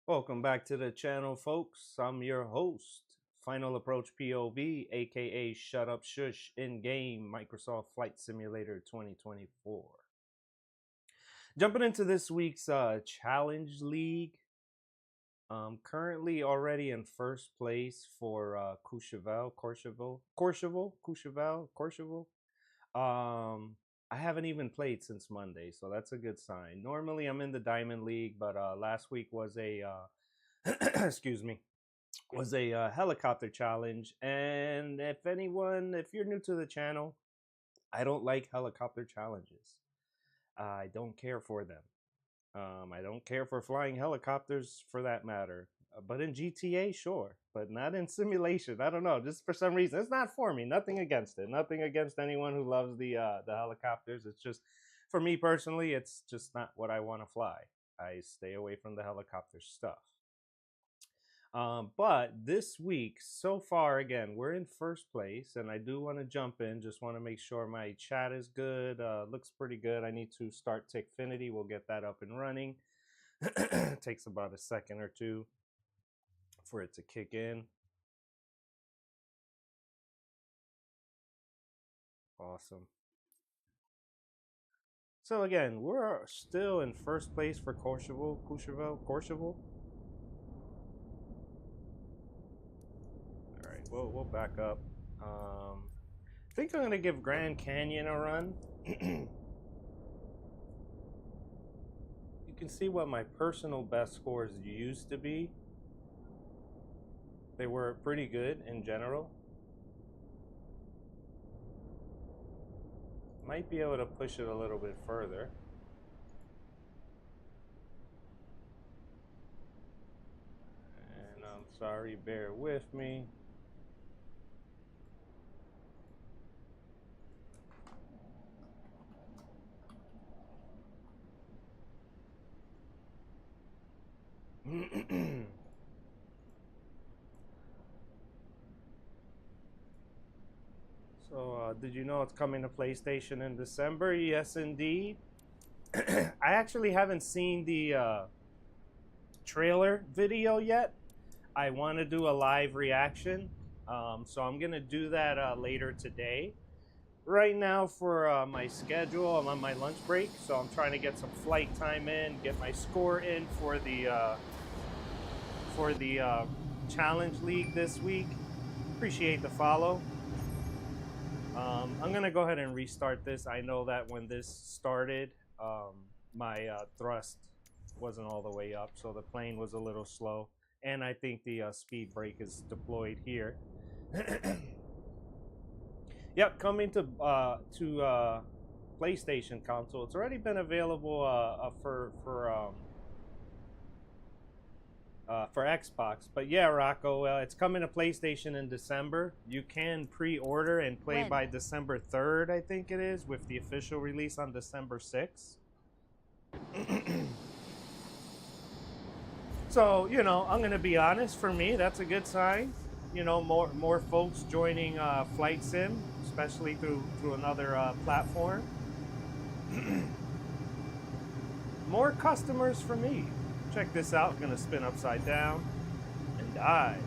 Welcome back to the channel, folks. I'm your host, Final Approach POV, aka Shut Up Shush in game Microsoft Flight Simulator 2024. Jumping into this week's Challenge League. Currently already in first place for Courchevel. I haven't even played since Monday, so that's a good sign. Normally I'm in the Diamond League, but last week was a excuse me, was a helicopter challenge. And if you're new to the channel, I don't like helicopter challenges. I don't care for them. I don't care for flying helicopters for that matter. But in GTA, sure, but not in simulation. I don't know. Just for some reason, it's not for me. Nothing against it. Nothing against anyone who loves the helicopters. It's just for me personally, it's just not what I want to fly. I stay away from the helicopter stuff. But this week, so far, again, we're in first place, and I do want to jump in. Just want to make sure my chat is good. Looks pretty good. I need to start Tickfinity. We'll get that up and running. Takes about a second or two for it to kick in. Awesome. So again, we're still in first place for Courchevel. All right, we'll back up. I think I'm gonna give Grand Canyon a run. You can see what my personal best scores used to be. They were pretty good in general. Might be able to push it a little bit further. And I'm sorry, bear with me. So, did you know it's coming to PlayStation in December? Yes, indeed. I actually haven't seen the trailer video yet. I want to do a live reaction, so I'm gonna do that later today. Right now, for my schedule, I'm on my lunch break, so I'm trying to get some flight time in, get my score in for the challenge league this week. Appreciate the follow. I'm gonna go ahead and restart this. I know that when this started, my thrust wasn't all the way up, so the plane was a little slow, and I think the speed brake is deployed here. Yep, coming to PlayStation console. It's already been available for Xbox. But yeah, Rocco, it's coming to PlayStation in December. You can pre-order and play by December 3rd, I think it is, with the official release on December 6th. So, you know, I'm going to be honest, for me, that's a good sign. You know, more folks joining Flight Sim, especially through another platform. More customers for me. Check this out. I'm gonna spin upside down and dive.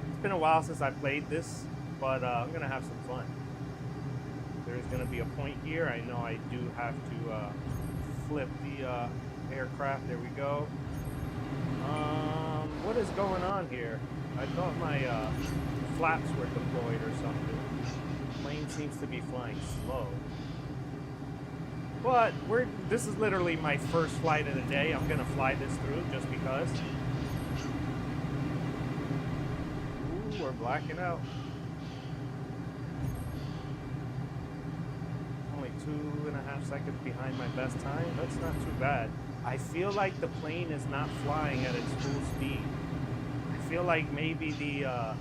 It's been a while since I played this, but I'm gonna have some fun. There's gonna be a point here. I know I do have to flip the aircraft. There we go. What is going on here? I thought my flaps were deployed or something. The plane seems to be flying slow. But this is literally my first flight of the day. I'm gonna fly this through just because. Ooh, we're blacking out. Only 2.5 seconds behind my best time. That's not too bad. I feel like the plane is not flying at its full speed. I feel like maybe the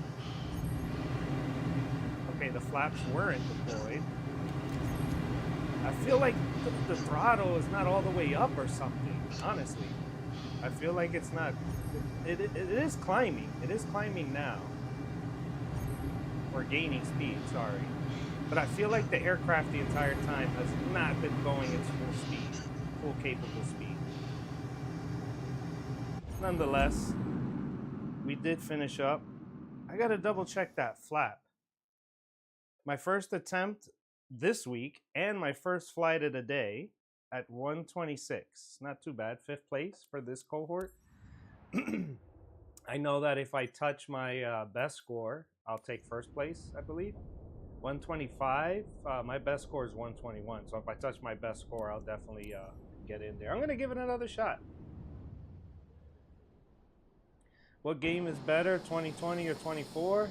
flaps weren't deployed. I feel like the throttle is not all the way up or something, honestly. I feel like it's not. It is climbing. It is climbing now. Or gaining speed, sorry. But I feel like the aircraft the entire time has not been going its full speed, full capable speed. nonetheless, we did finish up. I gotta double check that flap. My first attempt this week and my first flight of the day at 126. Not too bad. 5th place for this cohort. I know that if I touch my best score, I'll take first place, I believe. 125. My best score is 121. So if I touch my best score, I'll definitely get in there. I'm going to give it another shot. What game is better, 2020 or 24?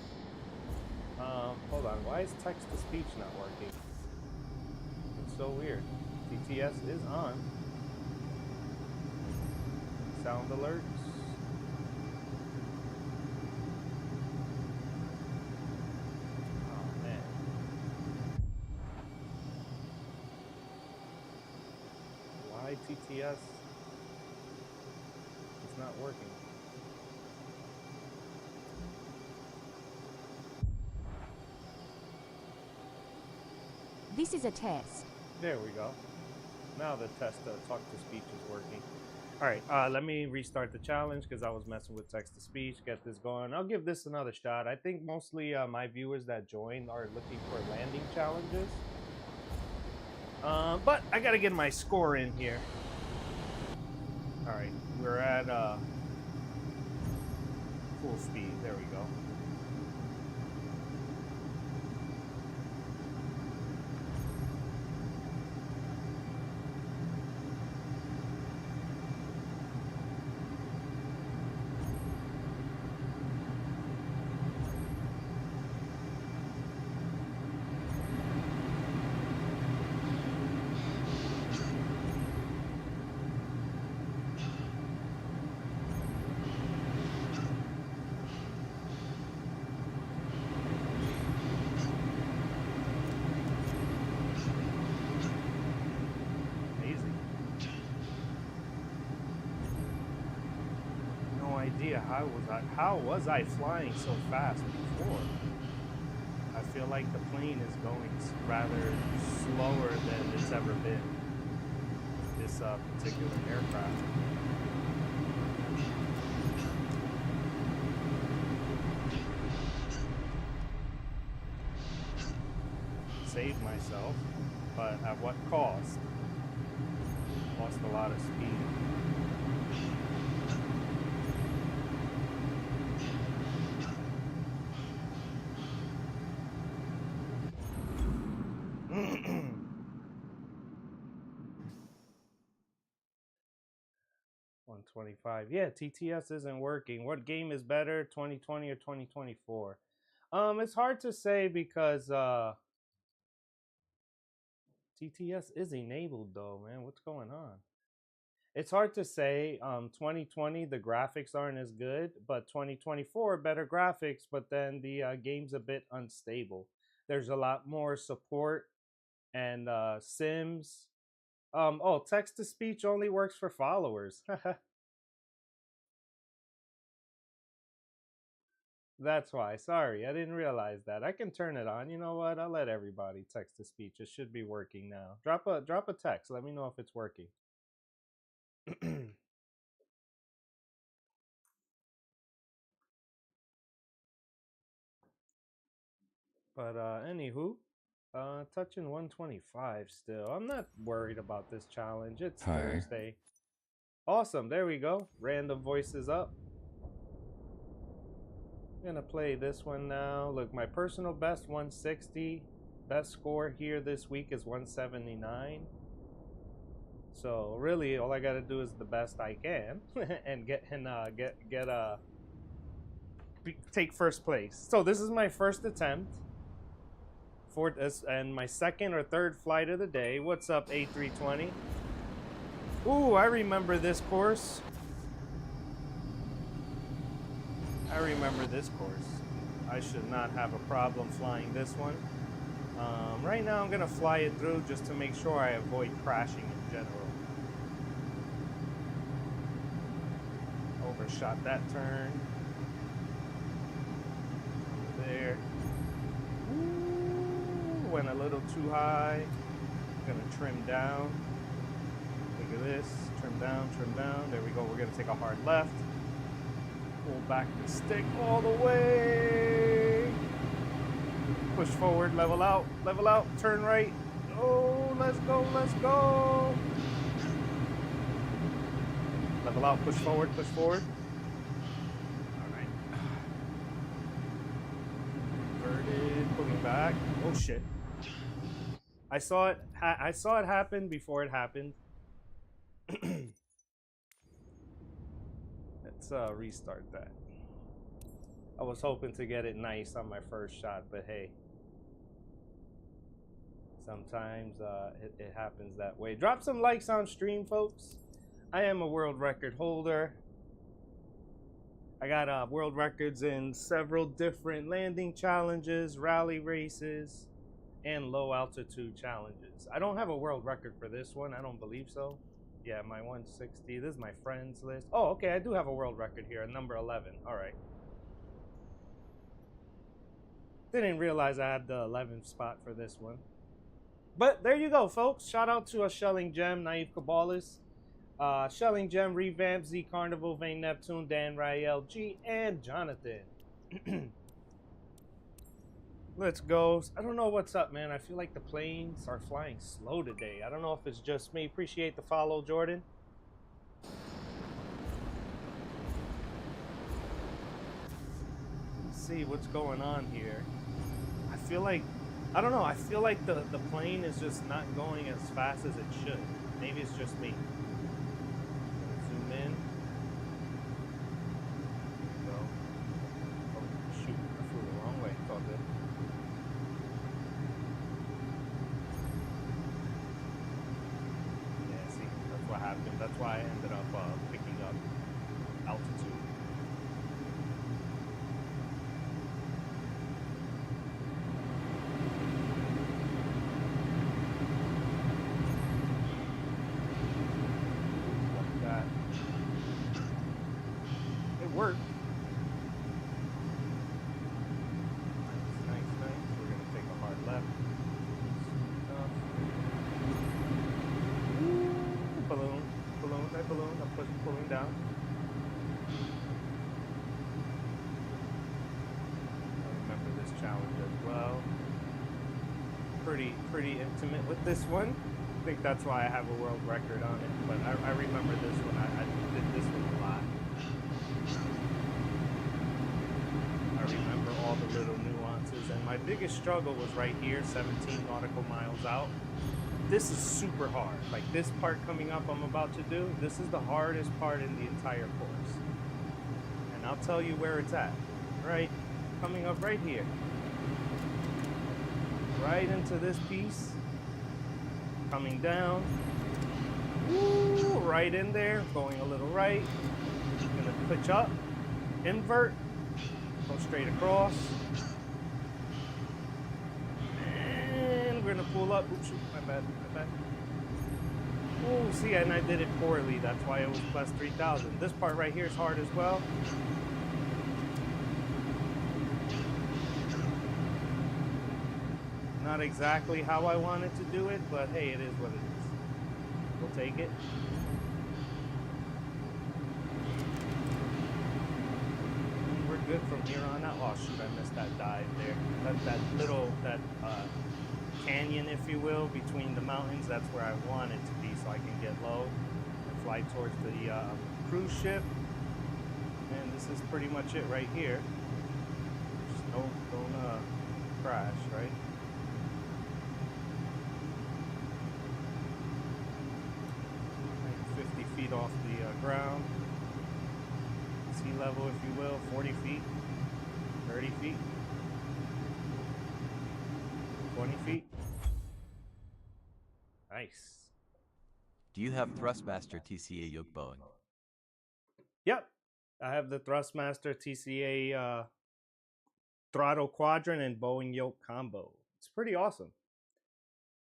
Hold on. Why is text-to-speech not working? It's so weird. TTS is on. Sound alerts. Oh, man. Why TTS is not working? This is a test. There we go. Now the test talk-to-speech is working. All right, let me restart the challenge because I was messing with text-to-speech. Get this going. I'll give this another shot. I think mostly my viewers that joined are looking for landing challenges. But I got to get my score in here. All right, we're at full speed. There we go. How was I flying so fast before? I feel like the plane is going rather slower than it's ever been. This particular aircraft. Saved myself, but at what cost? Lost a lot of speed. Yeah, TTS isn't working. What game is better, 2020 or 2024? It's hard to say because TTS is enabled though, man. What's going on? It's hard to say. 2020, the graphics aren't as good, but 2024, better graphics, but then the game's a bit unstable. There's a lot more support and sims. Oh, text-to-speech only works for followers. That's why. Sorry, I didn't realize that. I can turn it on. You know what? I'll let everybody text to speech. It should be working now. Drop a text. Let me know if it's working. But anywho, touching 125 still. I'm not worried about this challenge. It's Thursday. Awesome. There we go. Random voices up. I'm gonna play this one now. Look, my personal best 160. Best score here this week is 179. So really, all I gotta do is the best I can and take first place. So this is my first attempt for this and my second or third flight of the day. What's up, A320? Ooh, I remember this course. I remember this course. I should not have a problem flying this one. Right now I'm gonna fly it through just to make sure I avoid crashing in general. Overshot that turn. Over there. Ooh, went a little too high. I'm gonna trim down. Look at this. Trim down, trim down. There we go. We're gonna take a hard left. Pull back the stick all the way. Push forward, level out, turn right. Oh, let's go, let's go. Level out, push forward, push forward. All right. Inverted, pulling back. Oh shit. I saw it happen before it happened. Let's restart that. I was hoping to get it nice on my first shot, but hey. Sometimes it happens that way. Drop some likes on stream, folks. I am a world record holder. I got world records in several different landing challenges, rally races, and low altitude challenges. I don't have a world record for this one. I don't believe so. Yeah, my 160. This is my friends list. Oh, okay. I do have a world record here, number 11. All right. Didn't realize I had the 11th spot for this one. But there you go, folks. Shout out to a Shelling Gem, Naive Cabalist, Shelling Gem, Revamp, Z Carnival, Vane Neptune, Dan Rael, G, and Jonathan. Let's go. I don't know what's up, man. I feel like the planes are flying slow today. I don't know if it's just me. Appreciate the follow, Jordan. Let's see what's going on here. I feel like, I don't know. I feel like the plane is just not going as fast as it should. Maybe it's just me. Zoom in. Go. Oh, shoot. I flew the wrong way. It's all good. Yeah, see, that's what happened. That's why I ended up picking up altitude. Work. Nice. We're gonna take a hard left. Balloon. I'm pulling down. I remember this challenge as well. Pretty intimate with this one. I think that's why I have a world record on it. But I remember this one. I did this one a lot. I remember all the little nuances, and my biggest struggle was right here, 17 nautical miles out. This is super hard. Like this part coming up I'm about to do, this is the hardest part in the entire course. And I'll tell you where it's at. Right, coming up right here. Right into this piece. Coming down. Woo, right in there, going a little right. Gonna pitch up, invert. Go straight across. And we're gonna pull up. Oops, shoot, my bad. Oh, see, and I did it poorly. That's why it was plus 3,000. This part right here is hard as well. Not exactly how I wanted to do it, but hey, it is what it is. We'll take it. Good from here on out. Oh shoot, I missed that dive there. That canyon, if you will, between the mountains. That's where I want it to be, so I can get low and fly towards the cruise ship. And this is pretty much it right here. Just don't crash, right? Like 50 feet off the ground. Sea level, if you will, 40 feet, 30 feet, 20 feet. Nice. Do you have Thrustmaster TCA yoke bowing? Yep. I have the Thrustmaster TCA throttle quadrant and Boeing yoke combo. It's pretty awesome.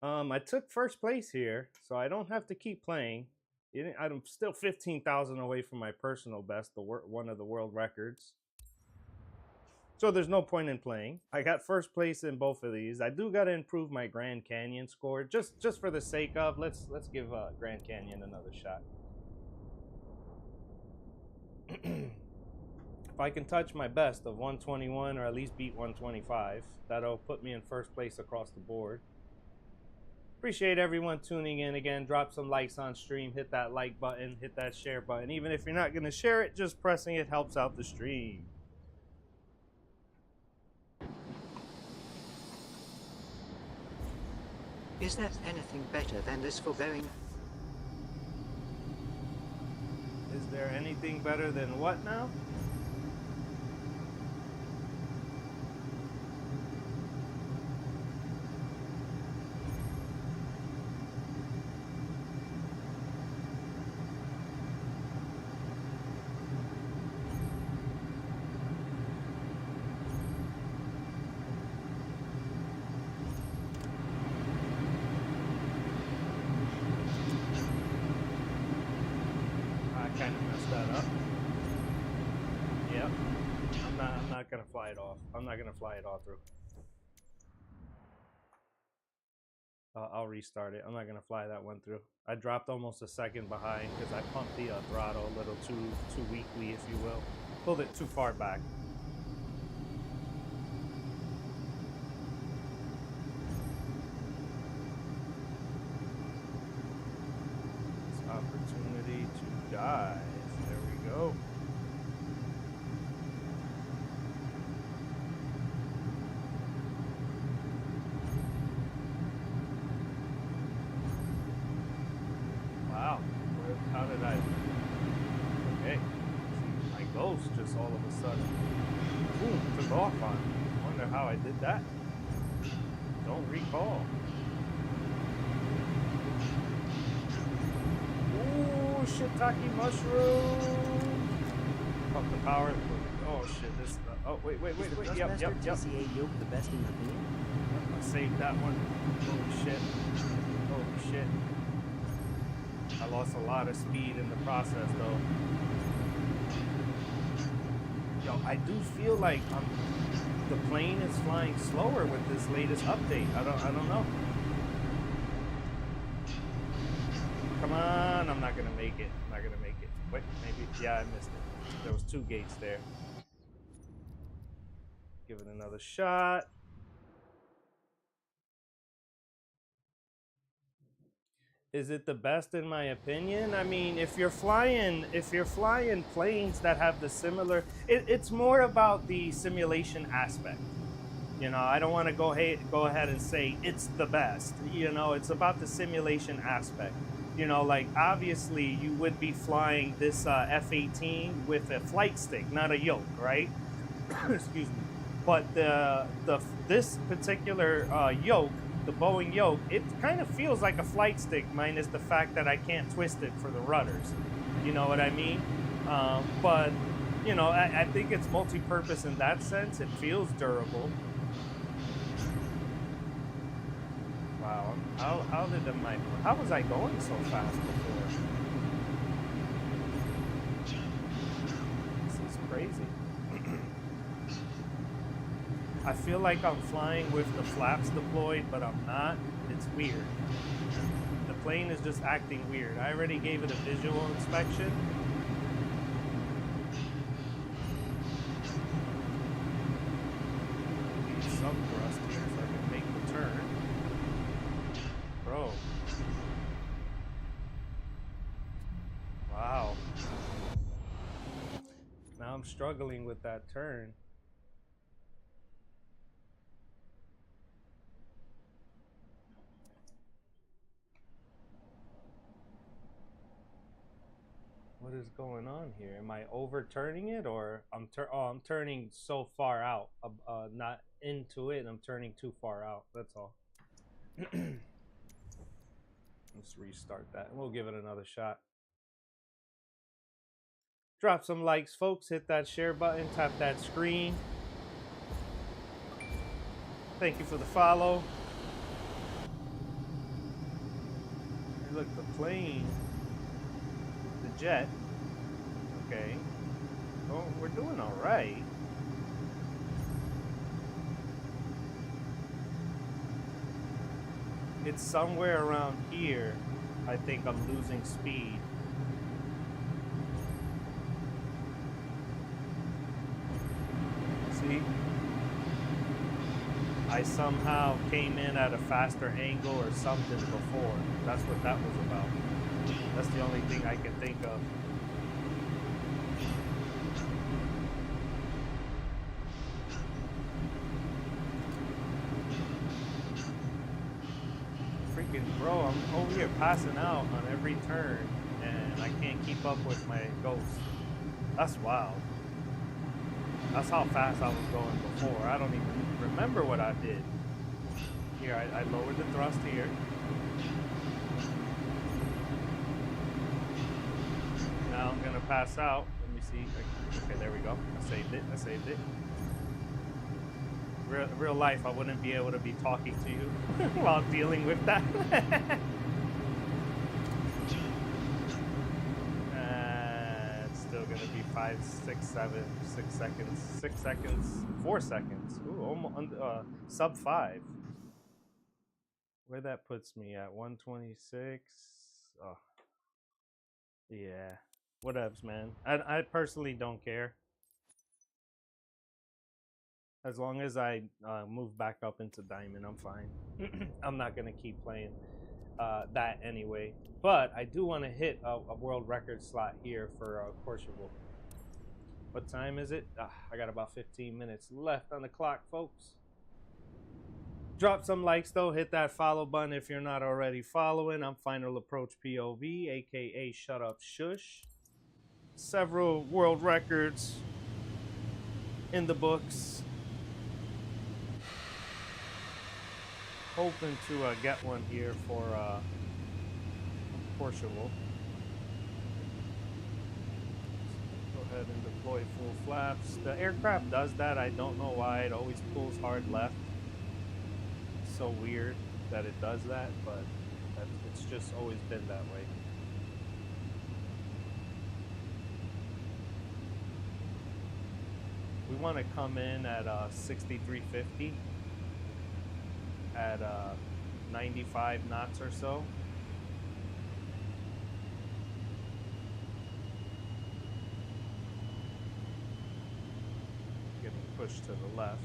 I took first place here, so I don't have to keep playing. I'm still 15,000 away from my personal best, one of the world records. So there's no point in playing. I got first place in both of these. I do got to improve my Grand Canyon score, just for the sake of. Let's give Grand Canyon another shot. If I can touch my best of 121 or at least beat 125, that'll put me in first place across the board. Appreciate everyone tuning in again. Drop some likes on stream. Hit that like button. Hit that share button. Even if you're not going to share it, just pressing it helps out the stream. Is there anything better than this for going? Is there anything better than what now? Gonna fly it off. I'm not gonna fly it all through. I'll restart it. I'm not gonna fly that one through. I dropped almost a second behind because I pumped the throttle a little too weakly, if you will. Pulled it too far back. This opportunity to dive. There we go. How did I? Okay. My ghost just all of a sudden, boom, took off on me. Wonder how I did that. Don't recall. Ooh, shiitake mushroom. Pump the power. Oh shit! This. Oh wait. Yep. TCA yoke the best in the field? I saved that one. Holy shit. I lost a lot of speed in the process, though. Yo, I do feel like the plane is flying slower with this latest update. I don't know. Come on, I'm not gonna make it. Wait, maybe. Yeah, I missed it. There was 2 gates there. Give it another shot. Is it the best in my opinion? I mean, if you're flying planes that have the similar, it's more about the simulation aspect. You know, I don't want to go ahead and say it's the best. You know, it's about the simulation aspect. You know, like obviously you would be flying this F-18 with a flight stick, not a yoke, right? Excuse me. But this particular yoke, the Boeing yoke, it kind of feels like a flight stick, minus the fact that I can't twist it for the rudders. You know what I mean? But, you know, I think it's multi-purpose in that sense. It feels durable. Wow. How was I going so fast before? This is crazy. I feel like I'm flying with the flaps deployed, but I'm not. It's weird. The plane is just acting weird. I already gave it a visual inspection. Need some thrust here so I can make the turn. Bro. Wow. Now I'm struggling with that turn. What is going on here? Am I overturning it, or I'm turning so far out, not into it. I'm turning too far out. That's all. Let's restart that. We'll give it another shot. Drop some likes, folks. Hit that share button. Tap that screen. Thank you for the follow. Hey, look, the plane. Jet. Okay. Oh, we're doing all right. It's somewhere around here. I think I'm losing speed. See? I somehow came in at a faster angle or something before. That's what that was about. That's the only thing I can think of. Freaking bro, I'm over here passing out on every turn and I can't keep up with my ghost. That's wild. That's how fast I was going before. I don't even remember what I did. Here, I lowered the thrust here. Now I'm gonna pass out. Let me see. Okay, there we go. I saved it. I saved it. Real life, I wouldn't be able to be talking to you while dealing with that. It's still gonna be 5, 6, 7, 6 seconds, 6 seconds, 4 seconds. Ooh, almost sub 5. Where that puts me at 126. Oh, yeah. Whatevs, man. I personally don't care. As long as I move back up into Diamond, I'm fine. I'm not going to keep playing that anyway. But I do want to hit a world record slot here for Courchevel. What time is it? I got about 15 minutes left on the clock, folks. Drop some likes, though. Hit that follow button if you're not already following. I'm Final Approach POV, a.k.a. Shut Up Shush. Several world records in the books. Hoping to get one here for Courchevel. Go ahead and deploy full flaps. The aircraft does that. I don't know why. It always pulls hard left. It's so weird that it does that, but it's just always been that way. We want to come in at 6350 at 95 knots or so. Getting pushed to the left.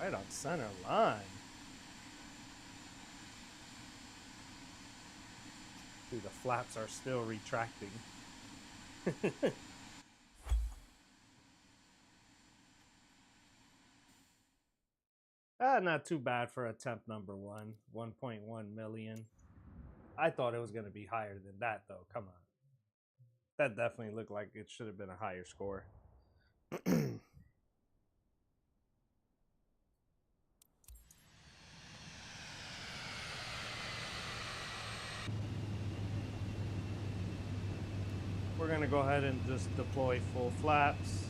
Right on center line. Dude, the flaps are still retracting. Not too bad for attempt number 1. 1.1 million. I thought it was going to be higher than that, though. Come on. That definitely looked like it should have been a higher score. We're going to go ahead and just deploy full flaps.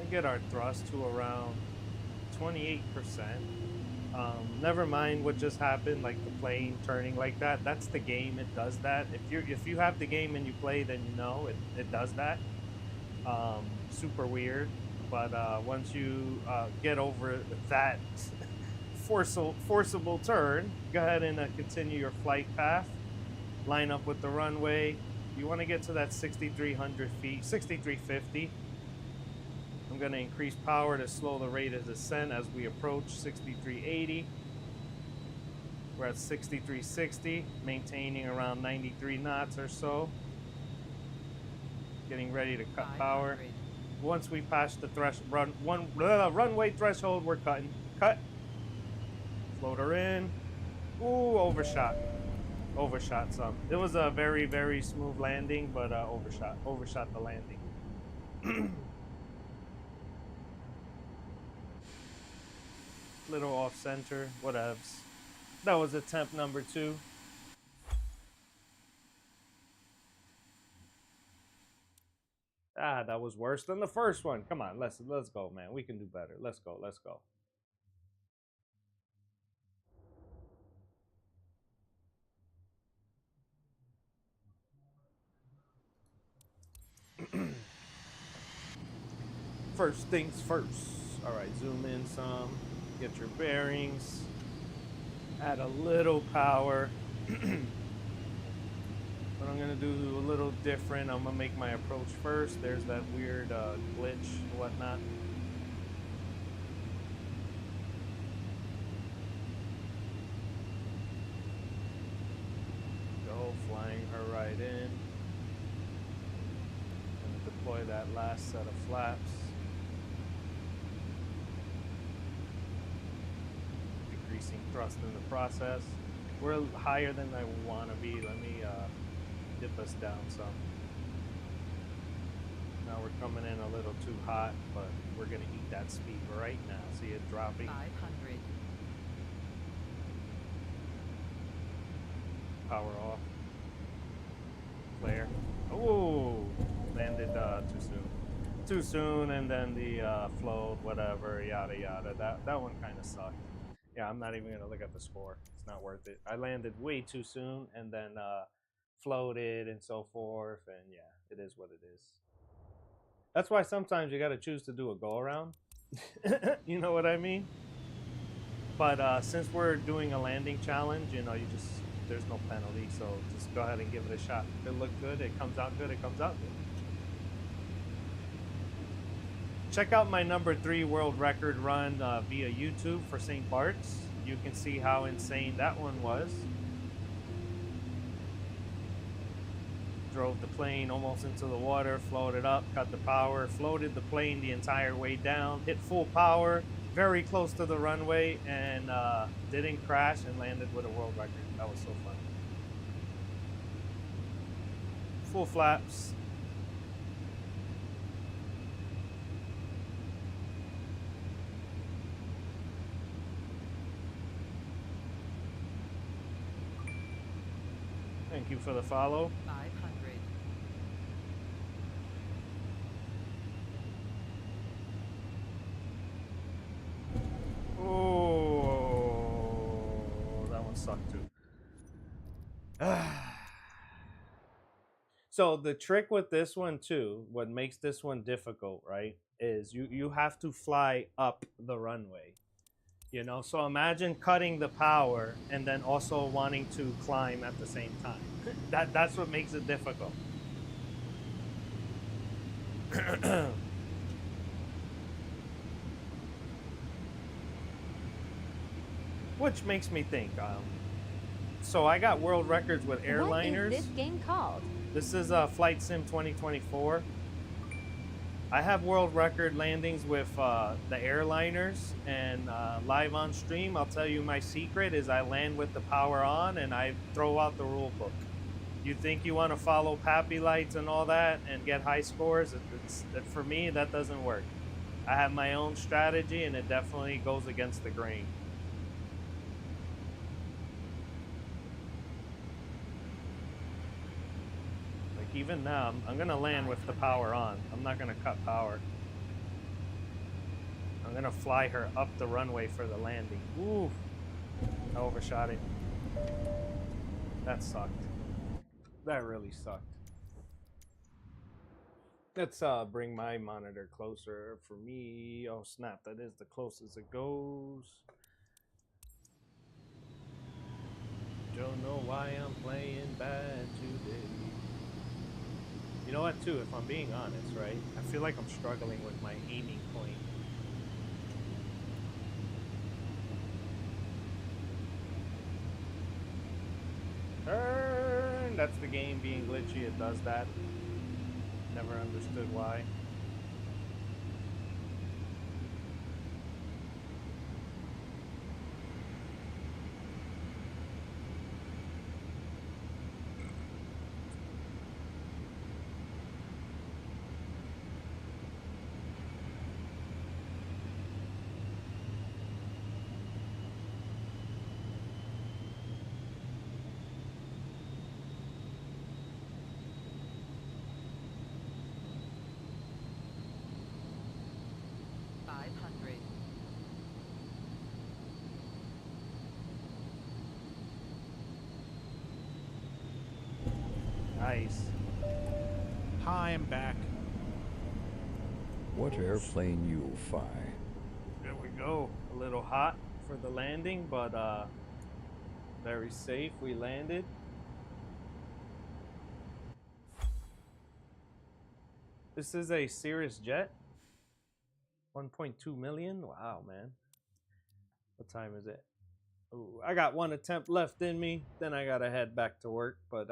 And get our thrust to around 28%. Never mind what just happened, like the plane turning like that. That's the game. It does that. If you have the game and you play, then you know it does that. Super weird. But once you get over that forcible turn, go ahead and continue your flight path. Line up with the runway. You want to get to that 6,300 feet, 6,350. I'm going to increase power to slow the rate of descent as we approach 6,380. We're at 6,360, maintaining around 93 knots or so. Getting ready to cut power. Once we pass the runway threshold, we're cutting. Cut. Floater in. Ooh, overshot. Overshot some. It was a very, very smooth landing, but overshot the landing. Little off center, whatevs. That was attempt number 2. That was worse than the first one. Come on, let's go, man. We can do better. Let's go. First things first. All right, zoom in some, get your bearings, add a little power. What I'm gonna do a little different. I'm gonna make my approach first. There's that weird glitch and whatnot. Go, flying her right in. Gonna deploy that last set of flaps. Decreasing thrust in the process. We're higher than I want to be. Let me dip us down some. Now we're coming in a little too hot, but we're gonna eat that speed right now. See it dropping. 500. Power off. Flare. Oh, landed too soon. Too soon, and then the float, whatever, yada yada. That one kind of sucked. Yeah, I'm not even gonna look at the score. It's not worth it. I landed way too soon, and then floated and so forth, and yeah, it is what it is. That's why sometimes you got to choose to do a go around. You know what I mean? But since we're doing a landing challenge, you know, there's no penalty, so just go ahead and give it a shot. If it looked good, it comes out good, it comes out good. Check out my #3 world record run via YouTube for St. Bart's. You can see how insane that one was. Drove the plane almost into the water, floated up, cut the power, floated the plane the entire way down, hit full power, very close to the runway, and didn't crash and landed with a world record. That was so fun. Full flaps. Thank you for the follow. 500. Oh, that one sucked too. So the trick with this one too, what makes this one difficult, right, is you have to fly up the runway. You know, so imagine cutting the power and then also wanting to climb at the same time. That's what makes it difficult. Which makes me think. So I got world records with airliners. What is this game called? This is Flight Sim 2024. I have world record landings with the airliners, and live on stream, I'll tell you my secret is I land with the power on and I throw out the rule book. You think you want to follow Pappy lights and all that and get high scores? For me, that doesn't work. I have my own strategy, and it definitely goes against the grain. Even now, I'm gonna land with the power on. I'm not gonna cut power. I'm gonna fly her up the runway for the landing. Ooh, I overshot it. That sucked. That really sucked. Let's bring my monitor closer for me. Oh snap, that is the closest it goes. Don't know why I'm playing bad today. You know what, too, if I'm being honest, right? I feel like I'm struggling with my aiming point. Turn! That's the game being glitchy, it does that. Never understood why. Nice. Hi, I'm back. What airplane you fly? There we go. A little hot for the landing, but very safe. We landed. This is a Cirrus jet. 1.2 million. Wow, man. What time is it? Ooh, I got one attempt left in me. Then I gotta head back to work. But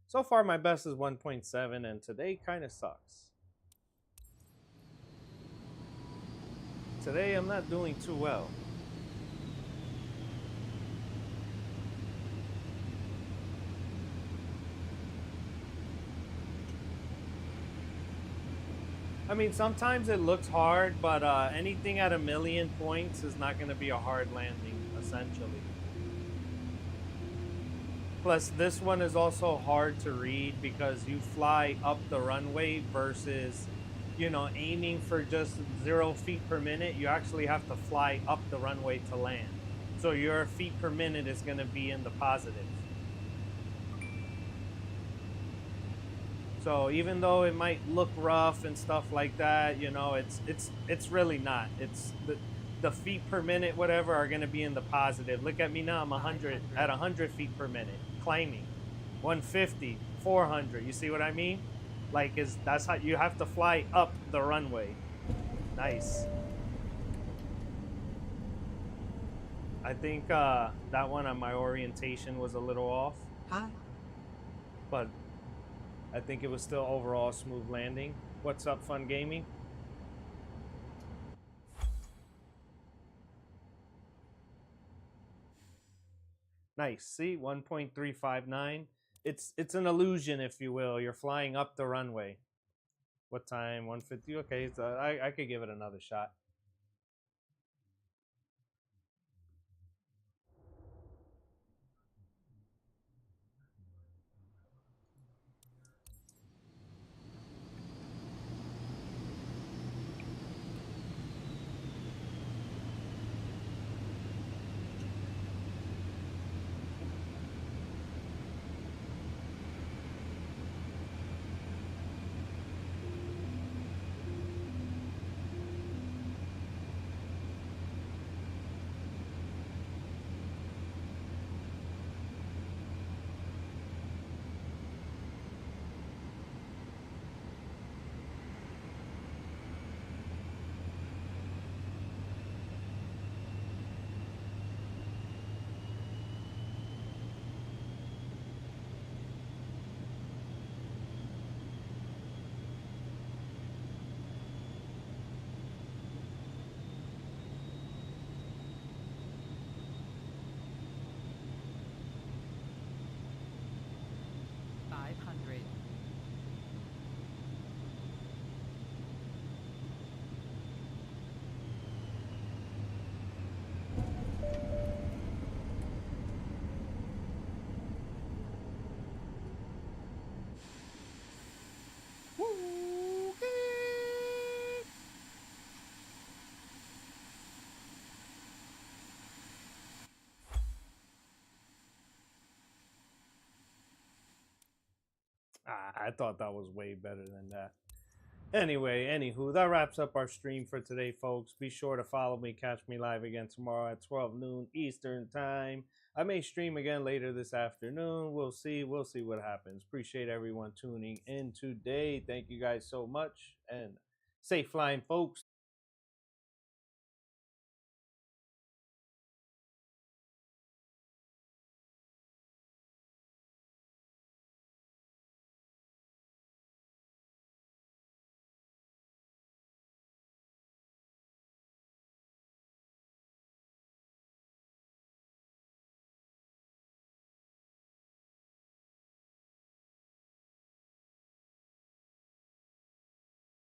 so far my best is 1.7, and today kind of sucks. Today I'm not doing too well. I mean, sometimes it looks hard, but anything at 1,000,000 points is not going to be a hard landing, essentially. Plus, this one is also hard to read because you fly up the runway versus, you know, aiming for just 0 feet per minute. You actually have to fly up the runway to land. So your feet per minute is going to be in the positive. So even though it might look rough and stuff like that, you know, it's really not. It's the feet per minute, whatever, are going to be in the positive. Look at me now. I'm 100 at 100 feet per minute climbing, 150, 400. You see what I mean? Like, that's how you have to fly up the runway. Nice. I think that one on my orientation was a little off. Hi. But I think it was still overall smooth landing. What's up, Fun Gaming? Nice. See, 1.359. It's an illusion, if you will. You're flying up the runway. What time? 150. Okay, so I could give it another shot. I thought that was way better than that. Anyway, anywho, that wraps up our stream for today, folks. Be sure to follow me, catch me live again tomorrow at 12 noon Eastern time. I may stream again later this afternoon. We'll see. We'll see what happens. Appreciate everyone tuning in today. Thank you guys so much, and safe flying, folks.